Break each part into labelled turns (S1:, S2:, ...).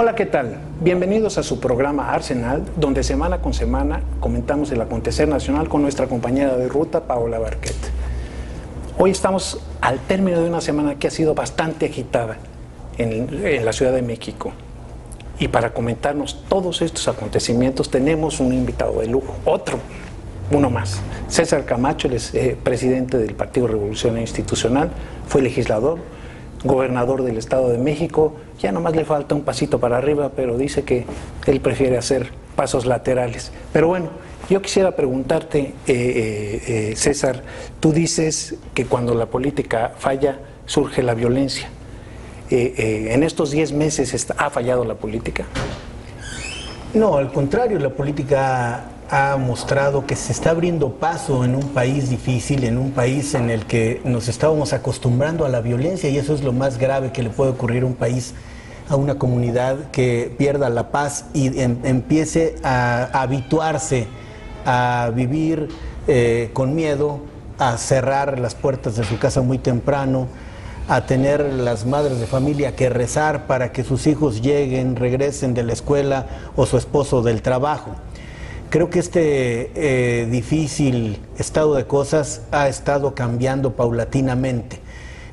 S1: Hola, ¿qué tal? Bienvenidos a su programa Arsenal, donde semana con semana comentamos el acontecer nacional con nuestra compañera de ruta, Paola Barquet. Hoy estamos al término de una semana que ha sido bastante agitada en la Ciudad de México. Y para comentarnos todos estos acontecimientos tenemos un invitado de lujo, uno más. César Camacho, él es presidente del Partido Revolucionario Institucional, fue legislador, gobernador del Estado de México. Ya nomás le falta un pasito para arriba, pero dice que él prefiere hacer pasos laterales. Pero bueno, yo quisiera preguntarte, César, tú dices que cuando la política falla, surge la violencia. ¿En estos 10 meses ha fallado la política?
S2: No, al contrario, la política ha mostrado que se está abriendo paso en un país difícil, en un país en el que nos estábamos acostumbrando a la violencia, y eso es lo más grave que le puede ocurrir a un país, a una comunidad que pierda la paz y empiece a habituarse a vivir con miedo, a cerrar las puertas de su casa muy temprano, a tener las madres de familia que rezar para que sus hijos lleguen, regresen de la escuela o su esposo del trabajo. Creo que este difícil estado de cosas ha estado cambiando paulatinamente.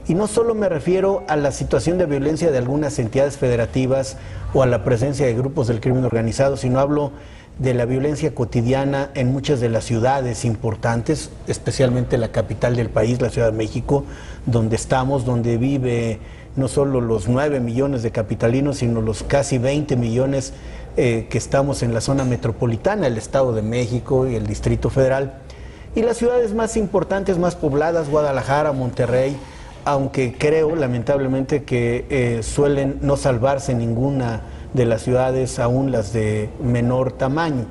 S2: Y no solo me refiero a la situación de violencia de algunas entidades federativas o a la presencia de grupos del crimen organizado, sino hablo de la violencia cotidiana en muchas de las ciudades importantes, especialmente la capital del país, la Ciudad de México, donde estamos, donde vive no solo los 9 millones de capitalinos, sino los casi 20 millones que estamos en la zona metropolitana, el Estado de México y el Distrito Federal. Y las ciudades más importantes, más pobladas, Guadalajara, Monterrey, aunque creo lamentablemente que suelen no salvarse ninguna de las ciudades, aún las de menor tamaño.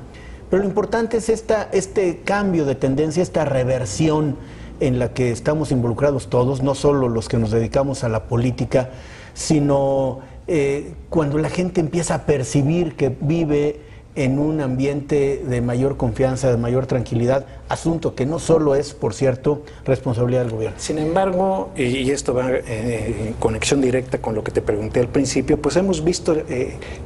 S2: Pero lo importante es este cambio de tendencia, esta reversión en la que estamos involucrados todos, no solo los que nos dedicamos a la política, sino cuando la gente empieza a percibir que vive en un ambiente de mayor confianza, de mayor tranquilidad, asunto que no solo es, por cierto, responsabilidad del gobierno.
S1: Sin embargo, y esto va en conexión directa con lo que te pregunté al principio, pues hemos visto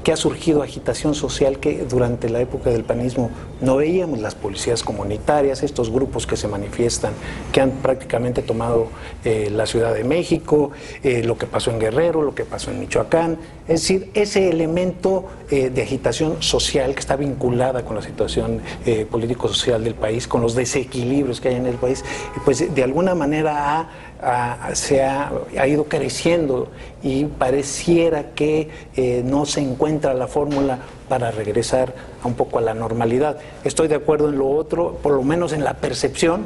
S1: que ha surgido agitación social que durante la época del panismo no veíamos. Las policías comunitarias, estos grupos que se manifiestan, que han prácticamente tomado la Ciudad de México, lo que pasó en Guerrero, lo que pasó en Michoacán. Es decir, ese elemento de agitación social que está vinculada con la situación político-social del país, con los desequilibrios que hay en el país, pues de alguna manera ha ido creciendo y pareciera que no se encuentra la fórmula para regresar un poco a la normalidad. Estoy de acuerdo en lo otro, por lo menos en la percepción.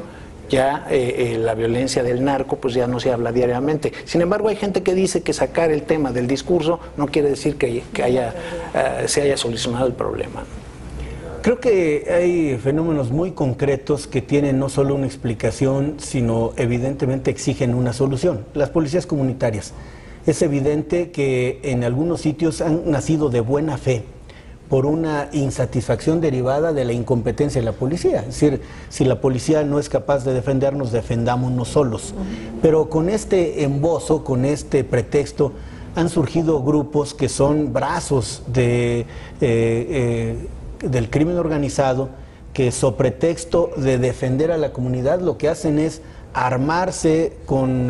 S1: Ya la violencia del narco pues ya no se habla diariamente. Sin embargo, hay gente que dice que sacar el tema del discurso no quiere decir que se haya solucionado el problema.
S2: Creo que hay fenómenos muy concretos que tienen no solo una explicación, sino evidentemente exigen una solución. Las policías comunitarias. Es evidente que en algunos sitios han nacido de buena fe por una insatisfacción derivada de la incompetencia de la policía. Es decir, si la policía no es capaz de defendernos, defendámonos solos. Pero con este embozo, con este pretexto, han surgido grupos que son brazos del crimen organizado, que so pretexto de defender a la comunidad lo que hacen es armarse con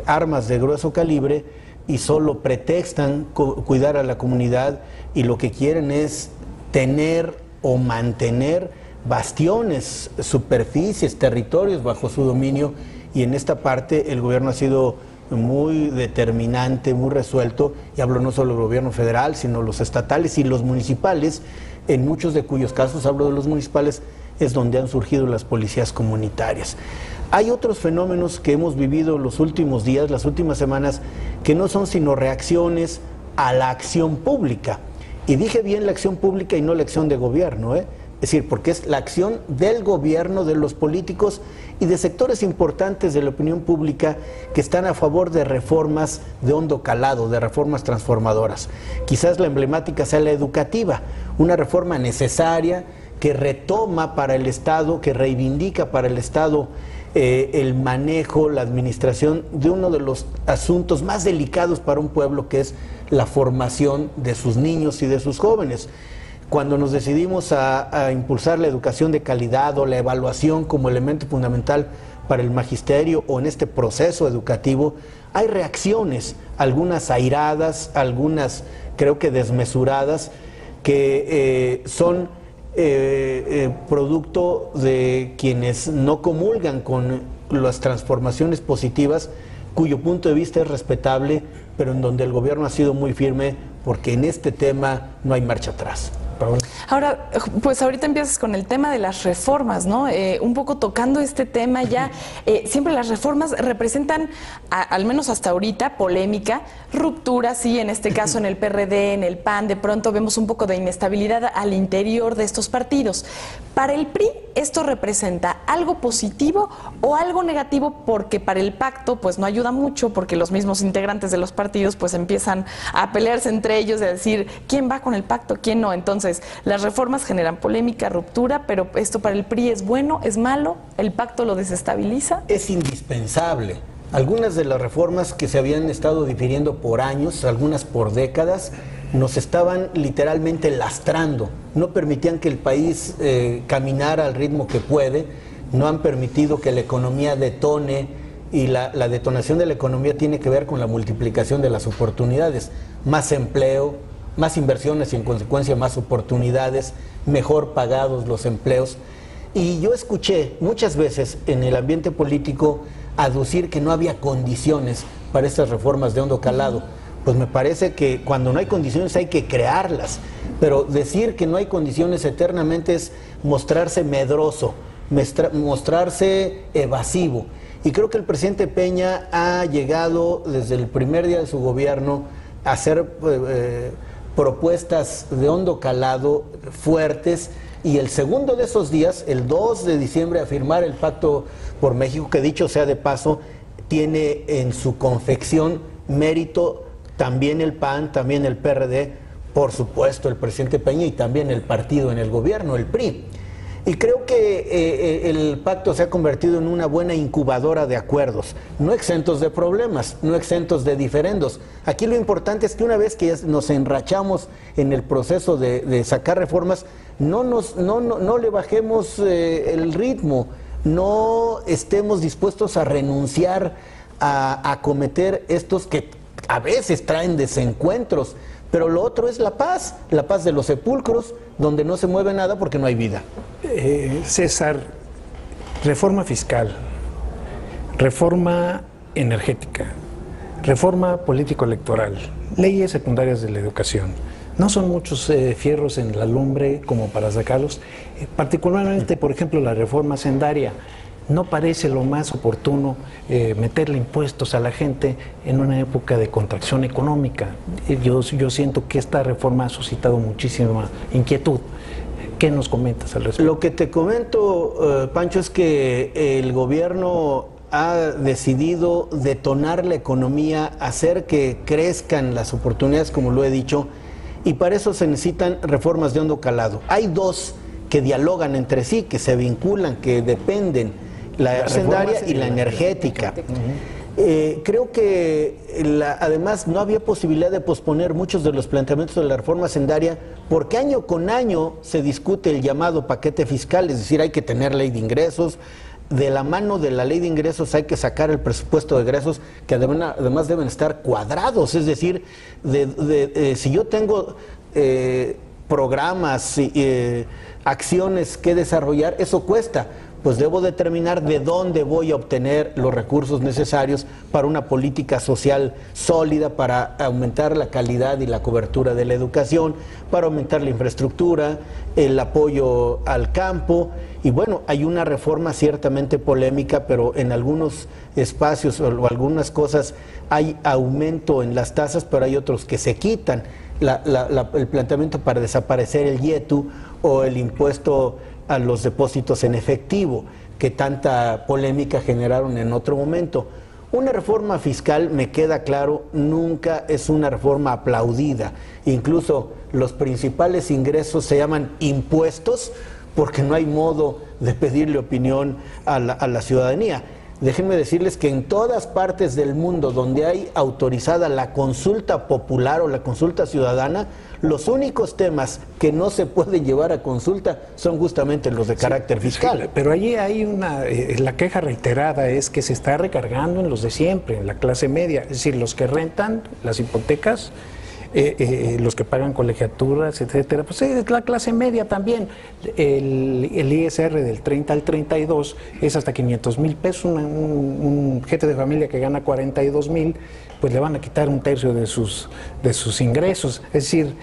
S2: armas de grueso calibre y solo pretextan cuidar a la comunidad, y lo que quieren es tener o mantener bastiones, superficies, territorios bajo su dominio, y en esta parte el gobierno ha sido muy determinante, muy resuelto, y hablo no solo del gobierno federal, sino los estatales y los municipales, en muchos de cuyos casos, hablo de los municipales, es donde han surgido las policías comunitarias. Hay otros fenómenos que hemos vivido los últimos días, las últimas semanas, que no son sino reacciones a la acción pública. Y dije bien la acción pública y no la acción de gobierno, Es decir, porque es la acción del gobierno, de los políticos y de sectores importantes de la opinión pública que están a favor de reformas de hondo calado, de reformas transformadoras. Quizás la emblemática sea la educativa, una reforma necesaria que retoma para el Estado, que reivindica para el Estado el manejo, la administración de uno de los asuntos más delicados para un pueblo, que es la formación de sus niños y de sus jóvenes. Cuando nos decidimos a impulsar la educación de calidad o la evaluación como elemento fundamental para el magisterio o en este proceso educativo, hay reacciones, algunas airadas, algunas creo que desmesuradas, que son producto de quienes no comulgan con las transformaciones positivas, cuyo punto de vista es respetable, pero en donde el gobierno ha sido muy firme, porque en este tema no hay marcha atrás.
S3: Ahora, pues ahorita empiezas con el tema de las reformas, ¿no? Un poco tocando este tema ya, siempre las reformas representan, al menos hasta ahorita, polémica, ruptura, sí, en este caso en el PRD, en el PAN, de pronto vemos un poco de inestabilidad al interior de estos partidos. Para el PRI, ¿esto representa algo positivo o algo negativo? Porque para el pacto, pues no ayuda mucho, porque los mismos integrantes de los partidos, pues empiezan a pelearse entre ellos, de decir, ¿quién va con el pacto, quién no? Entonces, las reformas generan polémica, ruptura, pero esto para el PRI es bueno, es malo, el pacto lo desestabiliza.
S2: Es indispensable. Algunas de las reformas que se habían estado difiriendo por años, algunas por décadas, nos estaban literalmente lastrando, no permitían que el país caminara al ritmo que puede, no han permitido que la economía detone, y la detonación de la economía tiene que ver con la multiplicación de las oportunidades, más empleo, más inversiones y en consecuencia más oportunidades, mejor pagados los empleos. Y yo escuché muchas veces en el ambiente político aducir que no había condiciones para estas reformas de hondo calado. Pues me parece que cuando no hay condiciones hay que crearlas, pero decir que no hay condiciones eternamente es mostrarse medroso, mostrarse evasivo. Y creo que el presidente Peña ha llegado desde el primer día de su gobierno a hacer propuestas de hondo calado fuertes, y el segundo de esos días, el 2 de diciembre, a firmar el Pacto por México, que dicho sea de paso, tiene en su confección mérito también el PAN, también el PRD, por supuesto el presidente Peña y también el partido en el gobierno, el PRI. Y creo que el pacto se ha convertido en una buena incubadora de acuerdos, no exentos de problemas, no exentos de diferendos. Aquí lo importante es que una vez que nos enrachamos en el proceso de sacar reformas, no le bajemos el ritmo, no estemos dispuestos a renunciar a cometer estos que a veces traen desencuentros. Pero lo otro es la paz de los sepulcros, donde no se mueve nada porque no hay vida.
S1: César, reforma fiscal, reforma energética, reforma político-electoral, leyes secundarias de la educación. No son muchos fierros en la lumbre como para sacarlos. Particularmente, por ejemplo, la reforma hacendaria. No parece lo más oportuno meterle impuestos a la gente en una época de contracción económica. Yo siento que esta reforma ha suscitado muchísima inquietud. ¿Qué nos comentas al respecto?
S2: Lo que te comento, Pancho, es que el gobierno ha decidido detonar la economía, hacer que crezcan las oportunidades, como lo he dicho, y para eso se necesitan reformas de hondo calado. Hay dos que dialogan entre sí, que se vinculan, que dependen: la hacendaria y la energética. Creo que además no había posibilidad de posponer muchos de los planteamientos de la reforma hacendaria, porque año con año se discute el llamado paquete fiscal, es decir, hay que tener ley de ingresos. De la mano de la ley de ingresos hay que sacar el presupuesto de egresos, que además deben estar cuadrados, es decir, si yo tengo programas, acciones que desarrollar, eso cuesta. Pues debo determinar de dónde voy a obtener los recursos necesarios para una política social sólida, para aumentar la calidad y la cobertura de la educación, para aumentar la infraestructura, el apoyo al campo. Y bueno, hay una reforma ciertamente polémica, pero en algunos espacios o algunas cosas hay aumento en las tasas, pero hay otros que se quitan. El planteamiento para desaparecer el IETU o el impuesto a los depósitos en efectivo, que tanta polémica generaron en otro momento. Una reforma fiscal, me queda claro, nunca es una reforma aplaudida. Incluso los principales ingresos se llaman impuestos, porque no hay modo de pedirle opinión a la ciudadanía. Déjenme decirles que en todas partes del mundo donde hay autorizada la consulta popular o la consulta ciudadana, los únicos temas que no se pueden llevar a consulta son justamente los de carácter fiscal.
S1: Sí, pero allí hay la queja reiterada es que se está recargando en los de siempre, en la clase media, es decir, los que rentan las hipotecas, los que pagan colegiaturas, etcétera, pues es la clase media también. El ISR del 30 al 32 es hasta 500,000 pesos. Un jefe de familia que gana 42,000, pues le van a quitar un tercio de sus ingresos. Es decir,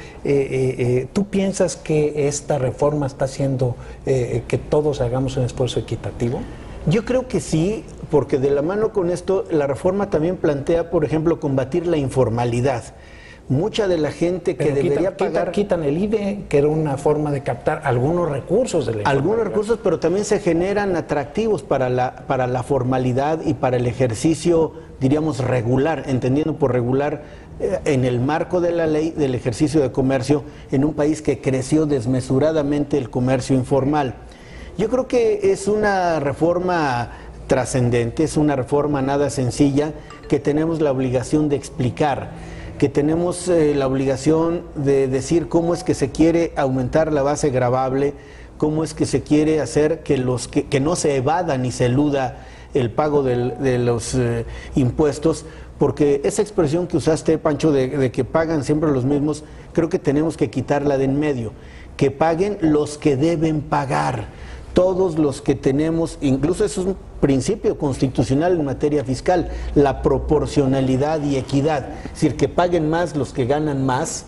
S1: ¿tú piensas que esta reforma está haciendo que todos hagamos un esfuerzo equitativo?
S2: Yo creo que sí, porque de la mano con esto, la reforma también plantea, por ejemplo, combatir la informalidad. Mucha de la gente que debería pagar...
S1: Quitan el IVE, que era una forma de captar algunos recursos de la informalidad.
S2: Algunos recursos, pero también se generan atractivos para la formalidad y para el ejercicio, diríamos, regular, entendiendo por regular en el marco de la ley del ejercicio de comercio en un país que creció desmesuradamente el comercio informal. Yo creo que es una reforma trascendente, es una reforma nada sencilla que tenemos la obligación de explicar, que tenemos la obligación de decir cómo es que se quiere aumentar la base gravable, cómo es que se quiere hacer que no se evada ni se eluda el pago de los impuestos, porque esa expresión que usaste, Pancho, de que pagan siempre los mismos, creo que tenemos que quitarla de en medio, que paguen los que deben pagar. Todos los que tenemos, incluso eso es un principio constitucional en materia fiscal, la proporcionalidad y equidad, es decir, que paguen más los que ganan más,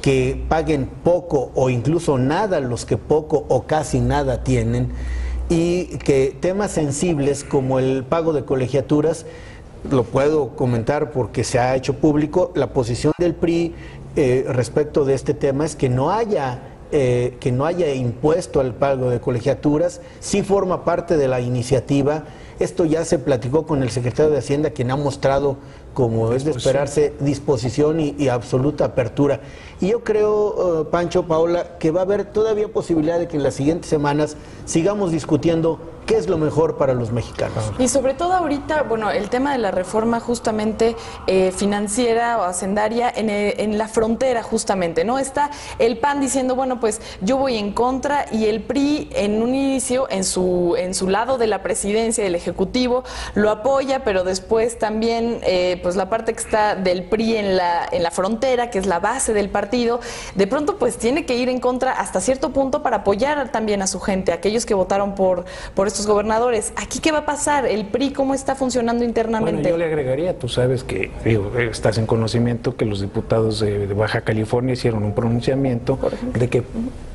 S2: que paguen poco o incluso nada los que poco o casi nada tienen, y que temas sensibles como el pago de colegiaturas, lo puedo comentar porque se ha hecho público, la posición del PRI respecto de este tema es que no haya impuesto al pago de colegiaturas. Sí forma parte de la iniciativa. Esto ya se platicó con el secretario de Hacienda, quien ha mostrado, como es de esperarse, disposición y absoluta apertura. Y yo creo, Pancho, Paola, que va a haber todavía posibilidad de que en las siguientes semanas sigamos discutiendo qué es lo mejor para los mexicanos.
S3: Y sobre todo ahorita, bueno, el tema de la reforma justamente financiera o hacendaria en la frontera justamente, ¿no? Está el PAN diciendo, bueno, pues yo voy en contra, y el PRI en un inicio, en su lado de la presidencia, del Ejecutivo, lo apoya, pero después también, pues la parte que está del PRI en la frontera, que es la base del partido, de pronto pues tiene que ir en contra hasta cierto punto para apoyar también a su gente, a aquellos que votaron por estos gobernadores. ¿Aquí qué va a pasar? ¿El PRI cómo está funcionando internamente?
S1: Bueno, yo le agregaría, tú sabes que, estás en conocimiento que los diputados de Baja California hicieron un pronunciamiento de que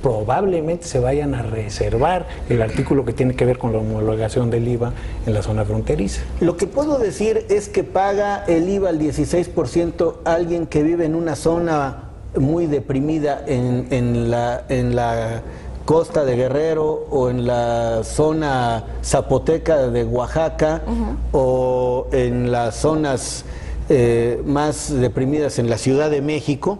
S1: probablemente se vayan a reservar el artículo que tiene que ver con la homologación del IVA en la zona fronteriza.
S2: Lo que puedo decir es que paga el IVA al 16% alguien que vive en una zona muy deprimida en la costa de Guerrero o en la zona zapoteca de Oaxaca, o en las zonas más deprimidas en la Ciudad de México,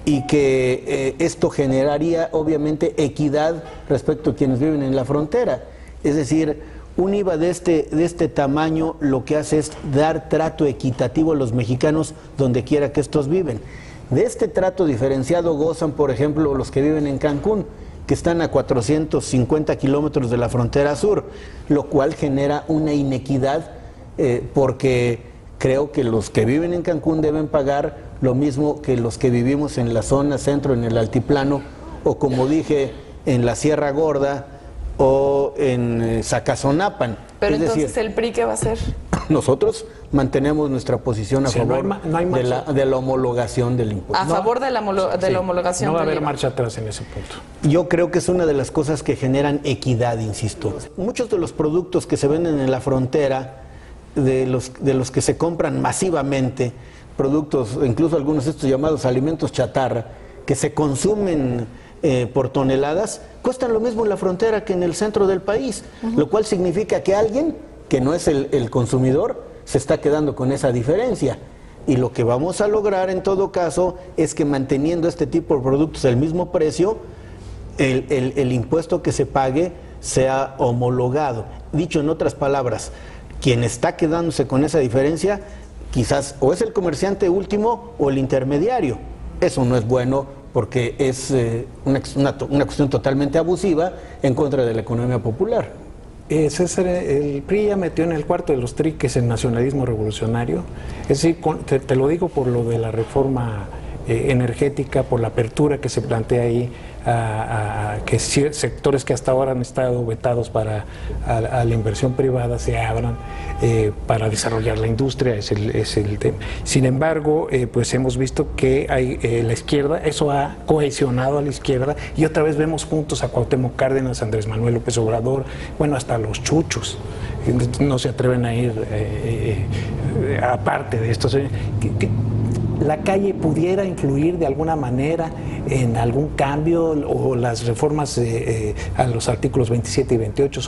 S2: y que esto generaría obviamente equidad respecto a quienes viven en la frontera. Es decir, un IVA de este tamaño lo que hace es dar trato equitativo a los mexicanos donde quiera que estos viven. De este trato diferenciado gozan, por ejemplo, los que viven en Cancún, que están a 450 kilómetros de la frontera sur, lo cual genera una inequidad, porque creo que los que viven en Cancún deben pagar lo mismo que los que vivimos en la zona centro, en el altiplano, o como dije, en la Sierra Gorda o en Zacazonapan.
S3: Pero es entonces, decir, ¿el PRI qué va a hacer?
S2: Nosotros mantenemos nuestra posición a favor de la homologación del impuesto.
S3: A favor de la homologación.
S1: No va a haber marcha atrás en ese punto.
S2: Yo creo que es una de las cosas que generan equidad, insisto. Muchos de los productos que se venden en la frontera, de los que se compran masivamente, productos, incluso algunos de estos llamados alimentos chatarra, que se consumen por toneladas, cuestan lo mismo en la frontera que en el centro del país, lo cual significa que alguien que no es el consumidor se está quedando con esa diferencia. Y lo que vamos a lograr en todo caso es que, manteniendo este tipo de productos al mismo precio, el impuesto que se pague sea homologado. Dicho en otras palabras, quien está quedándose con esa diferencia quizás o es el comerciante último o el intermediario. Eso no es bueno porque es una cuestión totalmente abusiva en contra de la economía popular.
S1: César, el PRI ya metió en el cuarto de los triques el nacionalismo revolucionario. Es decir, te lo digo por lo de la reforma energética, por la apertura que se plantea ahí, a que sectores que hasta ahora han estado vetados a la inversión privada se abran para desarrollar la industria, es el tema. Sin embargo, pues hemos visto que hay la izquierda, eso ha cohesionado a la izquierda, y otra vez vemos juntos a Cuauhtémoc Cárdenas, Andrés Manuel López Obrador, bueno, hasta los chuchos no se atreven a ir aparte de esto. ¿La calle pudiera influir de alguna manera en algún cambio, o las reformas a los artículos 27 y 28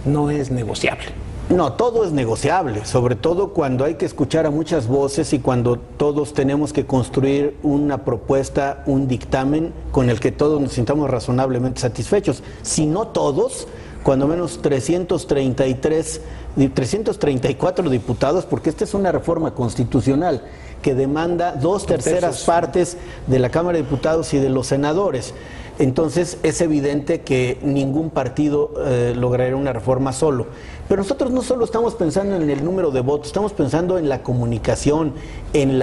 S1: no es negociable?
S2: No, todo es negociable, sobre todo cuando hay que escuchar a muchas voces y cuando todos tenemos que construir una propuesta, un dictamen con el que todos nos sintamos razonablemente satisfechos. Si no todos, cuando menos 334 diputados, porque esta es una reforma constitucional que demanda 2/3 partes de la Cámara de Diputados y de los senadores. Entonces es evidente que ningún partido logrará una reforma solo. Pero nosotros no solo estamos pensando en el número de votos, estamos pensando en la comunicación, en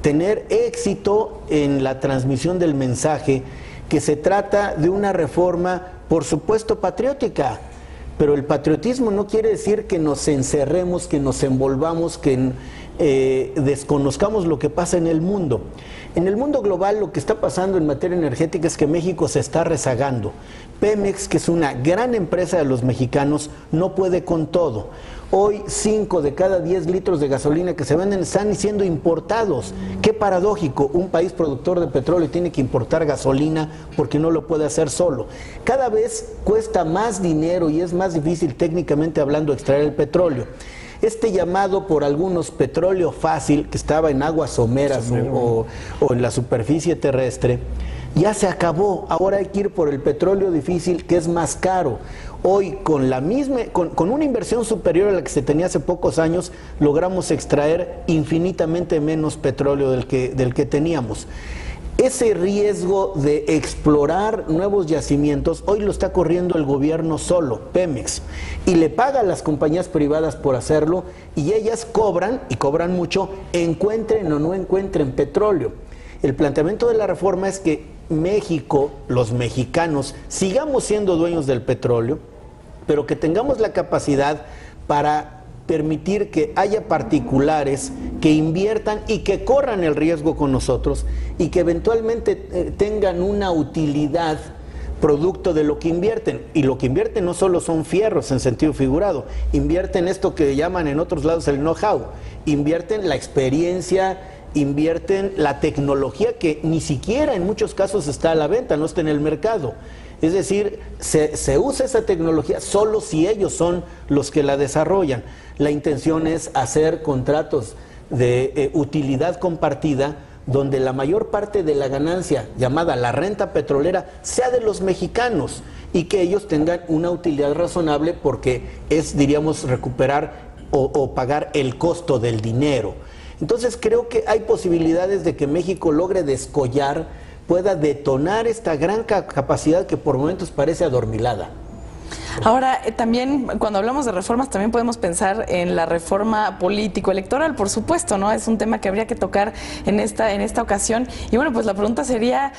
S2: tener éxito en la transmisión del mensaje, que se trata de una reforma, por supuesto, patriótica. Pero el patriotismo no quiere decir que nos encerremos, que nos envolvamos, que desconozcamos lo que pasa en el mundo. En el mundo global lo que está pasando en materia energética es que México se está rezagando. Pemex, que es una gran empresa de los mexicanos, no puede con todo. Hoy 5 de cada 10 litros de gasolina que se venden están siendo importados. Qué paradójico, un país productor de petróleo tiene que importar gasolina porque no lo puede hacer solo. Cada vez cuesta más dinero y es más difícil técnicamente hablando extraer el petróleo. Este llamado por algunos petróleo fácil, que estaba en aguas someras o en la superficie terrestre, ya se acabó. Ahora hay que ir por el petróleo difícil, que es más caro. Hoy, con una inversión superior a la que se tenía hace pocos años, logramos extraer infinitamente menos petróleo del que teníamos. Ese riesgo de explorar nuevos yacimientos hoy lo está corriendo el gobierno solo, Pemex, y le paga a las compañías privadas por hacerlo, y ellas cobran, y cobran mucho, encuentren o no encuentren petróleo. El planteamiento de la reforma es que México, los mexicanos, sigamos siendo dueños del petróleo, pero que tengamos la capacidad para permitir que haya particulares que inviertan y que corran el riesgo con nosotros y que eventualmente tengan una utilidad producto de lo que invierten. Y lo que invierten no solo son fierros en sentido figurado, invierten esto que llaman en otros lados el know-how, invierten la experiencia, invierten la tecnología que ni siquiera en muchos casos está a la venta, no está en el mercado. Es decir, se usa esa tecnología solo si ellos son los que la desarrollan. La intención es hacer contratos de utilidad compartida, donde la mayor parte de la ganancia, llamada la renta petrolera, sea de los mexicanos y que ellos tengan una utilidad razonable, porque es, diríamos, recuperar o pagar el costo del dinero. Entonces creo que hay posibilidades de que México logre descollar, pueda detonar esta gran capacidad que por momentos parece adormilada.
S3: Ahora, también cuando hablamos de reformas también podemos pensar en la reforma político-electoral, por supuesto, ¿no? Es un tema que habría que tocar en esta ocasión. Y bueno, pues la pregunta sería,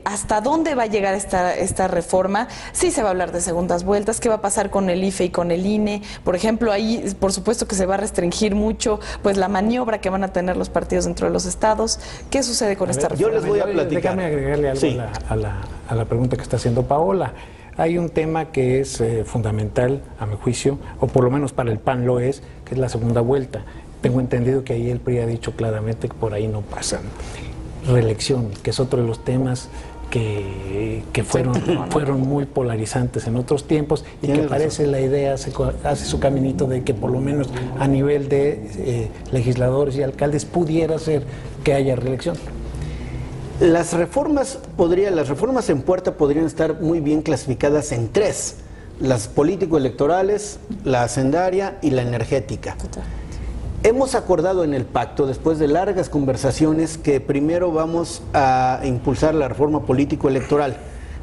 S3: ¿hasta dónde va a llegar esta reforma? Sí se va a hablar de segundas vueltas, ¿qué va a pasar con el IFE y con el INE? Por ejemplo, ahí por supuesto que se va a restringir mucho pues la maniobra que van a tener los partidos dentro de los estados. ¿Qué sucede con esta reforma?
S2: Yo les voy a platicar.
S1: Déjame agregarle algo
S2: sí.
S1: a la pregunta que está haciendo Paola. Hay un tema que es fundamental, a mi juicio, o por lo menos para el PAN lo es, que es la segunda vuelta. Tengo entendido que ahí el PRI ha dicho claramente que por ahí no pasan. Reelección, que es otro de los temas que fueron muy polarizantes en otros tiempos, y que parece la idea hace su caminito de que por lo menos a nivel de legisladores y alcaldes pudiera ser que haya reelección.
S2: Las reformas en puerta podrían estar muy bien clasificadas en tres: las político-electorales, la hacendaria y la energética. Hemos acordado en el pacto, después de largas conversaciones, que primero vamos a impulsar la reforma político-electoral.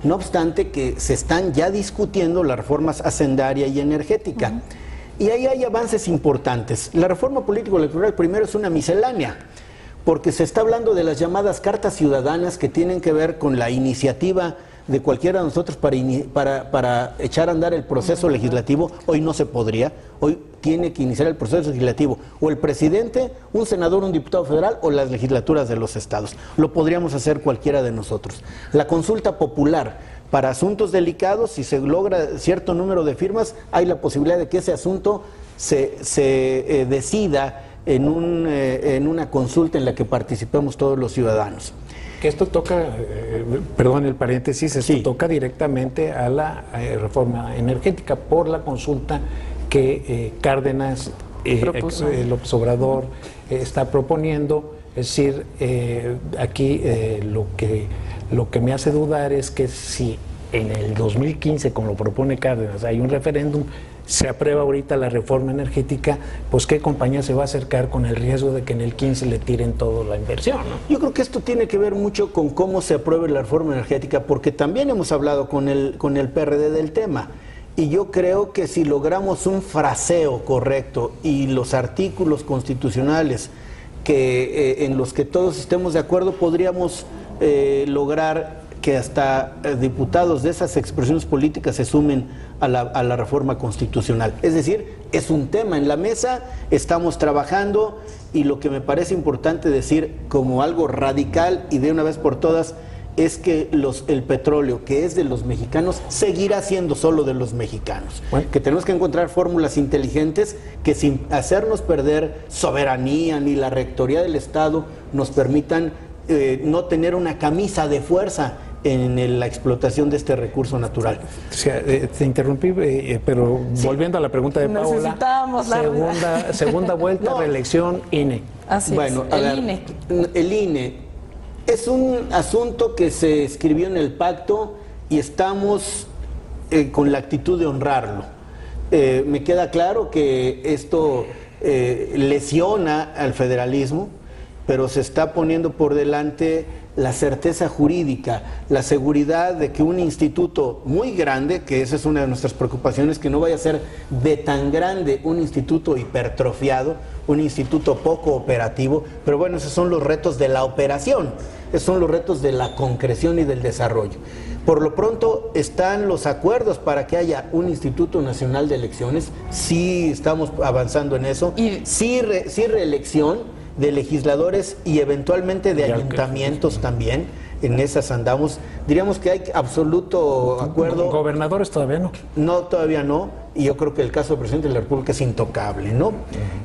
S2: No obstante que se están ya discutiendo las reformas hacendaria y energética. Y ahí hay avances importantes. La reforma político-electoral primero es una miscelánea, porque se está hablando de las llamadas cartas ciudadanas, que tienen que ver con la iniciativa de cualquiera de nosotros para echar a andar el proceso legislativo. Hoy no se podría, hoy tiene que iniciar el proceso legislativo o el presidente, un senador, un diputado federal o las legislaturas de los estados. Lo podríamos hacer cualquiera de nosotros. La consulta popular para asuntos delicados, si se logra cierto número de firmas, hay la posibilidad de que ese asunto se decida en una consulta en la que participemos todos los ciudadanos.
S1: Que esto toca, perdón el paréntesis, esto
S2: Sí.
S1: toca directamente a la reforma energética por la consulta que Cárdenas, López Obrador está proponiendo. Es decir, aquí lo que me hace dudar es que si en el 2015, como lo propone Cárdenas, hay un referéndum, se aprueba ahorita la reforma energética, pues qué compañía se va a acercar con el riesgo de que en el 15 le tiren toda la inversión, ¿no?
S2: Yo creo que esto tiene que ver mucho con cómo se apruebe la reforma energética, porque también hemos hablado con el PRD del tema. Y yo creo que si logramos un fraseo correcto y los artículos constitucionales en los que todos estemos de acuerdo, podríamos lograr que hasta diputados de esas expresiones políticas se sumen a la reforma constitucional. Es decir, es un tema en la mesa, estamos trabajando, y lo que me parece importante decir como algo radical y de una vez por todas es que el petróleo, que es de los mexicanos, seguirá siendo solo de los mexicanos. Bueno, que tenemos que encontrar fórmulas inteligentes que, sin hacernos perder soberanía ni la rectoría del Estado, nos permitan no tener una camisa de fuerza en la explotación de este recurso natural.
S1: O sea, te interrumpí, pero sí, volviendo a la pregunta de Paola, segunda vuelta, no, reelección, INE.
S3: Así
S2: bueno,
S3: es, el INE.
S2: El INE es un asunto que se escribió en el pacto y estamos con la actitud de honrarlo. Me queda claro que esto lesiona al federalismo, pero se está poniendo por delante la certeza jurídica, la seguridad de que un instituto muy grande, que esa es una de nuestras preocupaciones, que no vaya a ser de tan grande un instituto hipertrofiado, un instituto poco operativo, pero bueno, esos son los retos de la operación, esos son los retos de la concreción y del desarrollo. Por lo pronto están los acuerdos para que haya un Instituto Nacional de Elecciones, sí estamos avanzando en eso, sí reelección de legisladores y eventualmente de ayuntamientos también, en esas andamos. Diríamos que hay absoluto acuerdo.
S1: ¿Gobernadores todavía no?
S2: No, todavía no, y yo creo que el caso del presidente de la República es intocable, ¿no?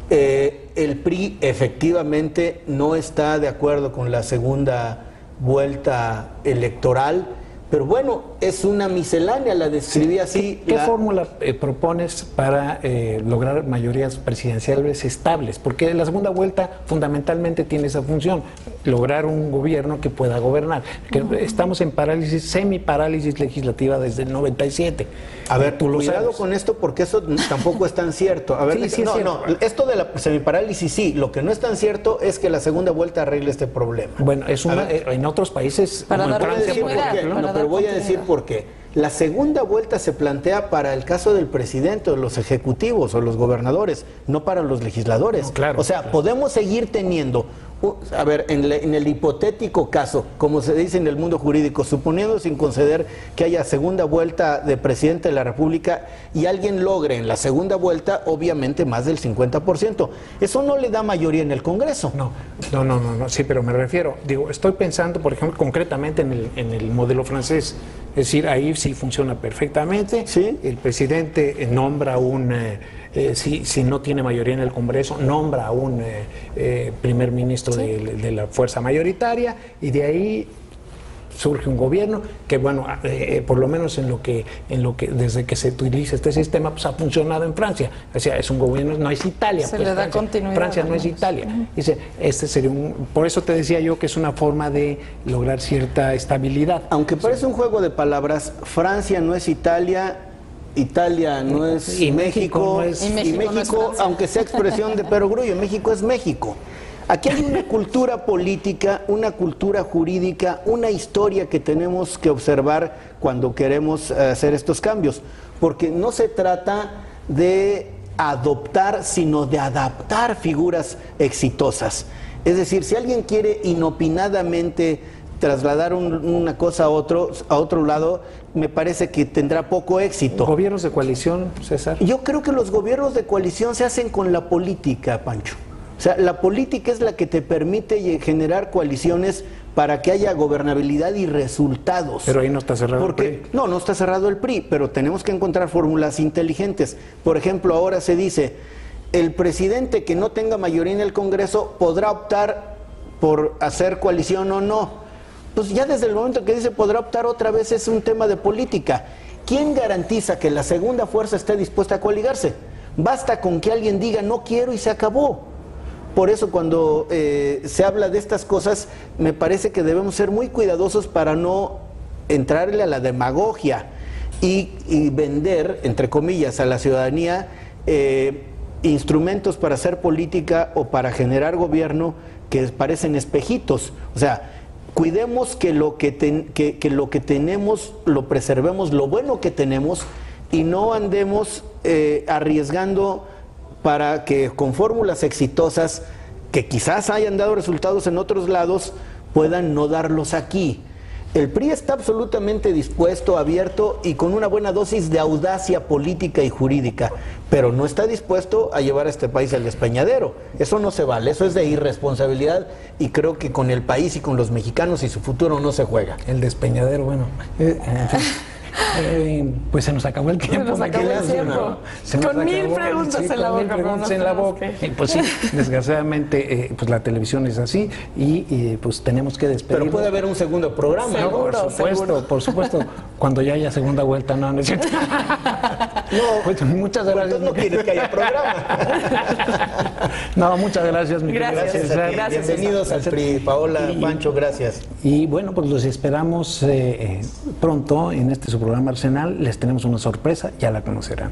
S2: El PRI efectivamente no está de acuerdo con la segunda vuelta electoral, pero bueno, es una miscelánea, la describí así.
S1: ¿Qué fórmula propones para lograr mayorías presidenciales estables? Porque la segunda vuelta fundamentalmente tiene esa función, lograr un gobierno que pueda gobernar. Que estamos en parálisis, semi-parálisis legislativa desde el 97.
S2: A ver, tú cuidado con esto, porque eso tampoco es tan cierto. A ver,
S1: sí,
S2: no, esto de la semiparálisis sí, lo que no es tan cierto es que la segunda vuelta arregle este problema.
S1: Bueno, es en otros países,
S3: para
S1: como en Francia, por ejemplo,
S2: pero voy a decir por qué. La segunda vuelta se plantea para el caso del presidente, o los ejecutivos o los gobernadores, no para los legisladores.
S1: No, claro,
S2: o sea, podemos seguir teniendo, a ver, en el hipotético caso, como se dice en el mundo jurídico, suponiendo sin conceder que haya segunda vuelta de presidente de la República y alguien logre en la segunda vuelta, obviamente, más del 50%. Eso no le da mayoría en el Congreso.
S1: No, sí, pero me refiero, estoy pensando, por ejemplo, concretamente en el modelo francés. Es decir, ahí sí funciona perfectamente.
S2: ¿Sí?
S1: El presidente nombra si no tiene mayoría en el Congreso, nombra a un primer ministro de la fuerza mayoritaria, y de ahí surge un gobierno que, bueno, por lo menos en lo que desde que se utiliza este sistema, pues ha funcionado en Francia. O sea, es un gobierno, no es Italia.
S3: Se
S1: pues,
S3: le da continuidad.
S1: Francia no es Italia. Dice, este sería por eso te decía yo que es una forma de lograr cierta estabilidad.
S2: Aunque parece un juego de palabras, Francia no es Italia, Italia no es
S1: y
S2: México,
S3: y México no es Francia.
S2: aunque sea expresión de perogrullo, México es México. Aquí hay una cultura política, una cultura jurídica, una historia que tenemos que observar cuando queremos hacer estos cambios, porque no se trata de adoptar, sino de adaptar figuras exitosas. Es decir, si alguien quiere inopinadamente trasladar una cosa a otro lado, me parece que tendrá poco éxito.
S1: ¿Gobiernos de coalición, César?
S2: Yo creo que los gobiernos de coalición se hacen con la política, Pancho. O sea, la política es la que te permite generar coaliciones para que haya gobernabilidad y resultados.
S1: Pero ahí no está cerrado el PRI.
S2: No está cerrado el PRI, pero tenemos que encontrar fórmulas inteligentes. Por ejemplo, ahora se dice, el presidente que no tenga mayoría en el Congreso podrá optar por hacer coalición o no. Pues ya desde el momento que dice podrá optar, otra vez es un tema de política. ¿Quién garantiza que la segunda fuerza esté dispuesta a coligarse? Basta con que alguien diga no quiero y se acabó. Por eso cuando se habla de estas cosas, me parece que debemos ser muy cuidadosos para no entrarle a la demagogia y vender, entre comillas, a la ciudadanía instrumentos para hacer política o para generar gobierno que parecen espejitos. O sea, cuidemos que lo que tenemos lo preservemos, lo bueno que tenemos, y no andemos arriesgando para que con fórmulas exitosas que quizás hayan dado resultados en otros lados puedan no darlos aquí. El PRI está absolutamente dispuesto, abierto y con una buena dosis de audacia política y jurídica, pero no está dispuesto a llevar a este país al despeñadero. Eso no se vale, eso es de irresponsabilidad, y creo que con el país y con los mexicanos y su futuro no se juega.
S1: El despeñadero, bueno, pues se nos acabó el tiempo.
S3: Se nos acabó el tiempo. Con mil preguntas en la boca.
S1: Con mil preguntas en la boca. Pues sí, desgraciadamente, pues la televisión es así y pues tenemos que despedirnos.
S2: Pero puede haber un segundo programa, ¿no?
S1: Por supuesto, cuando ya haya segunda vuelta, no es cierto.
S2: No,
S1: pues, muchas gracias.
S2: Entonces no quieres que haya programa.
S1: No, muchas gracias, mi querido
S3: Gracias.
S1: César.
S2: Bienvenidos al PRI, Paola, Pancho, gracias.
S1: Y bueno, pues los esperamos pronto en este su programa Arsenal. Les tenemos una sorpresa, ya la conocerán.